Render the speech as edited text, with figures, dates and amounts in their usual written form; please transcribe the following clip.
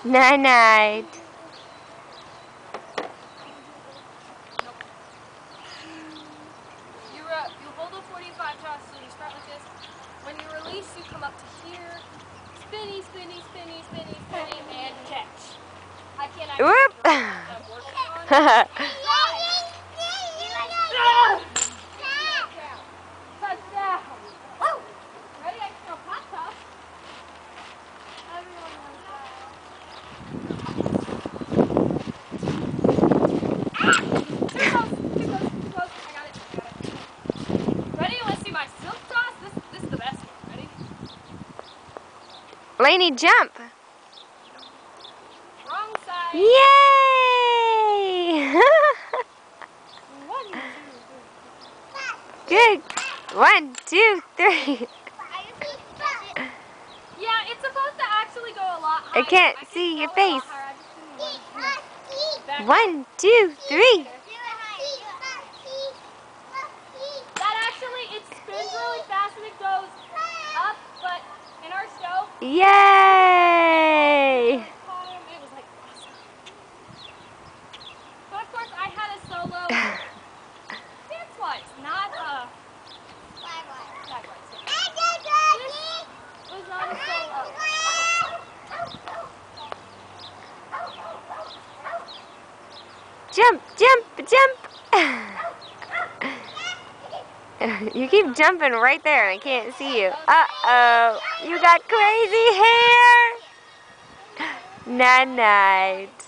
Night night. You hold a 45 toss, so you start like this. When you release, you come up to here. Spinny, spinny, spinny, spinny, spinny, and catch. I can't actually Whoop. I'm working on it. Touchdown. Ready? I can go pop top. Everyone knows that. Too close, too close, too close. I got it. Ready? Let's see my silk toss. This is the best one. Ready? Lainey, jump. Wrong side. Yay! 1, 2, 3. Good. 1, 2, 3. Yeah, it's supposed to actually go a lot higher. I can't can see your go a lot face. higher. I just didn't want to. 1, 2, 3. That actually, it spins really fast and it goes up, but in our stove, Yay! it was like awesome. But of course, I had a solo dance lights, not a flag lights. This was not a solo. Jump, jump, jump. You keep jumping right there and I can't see you. Uh-oh. You got crazy hair. Night night.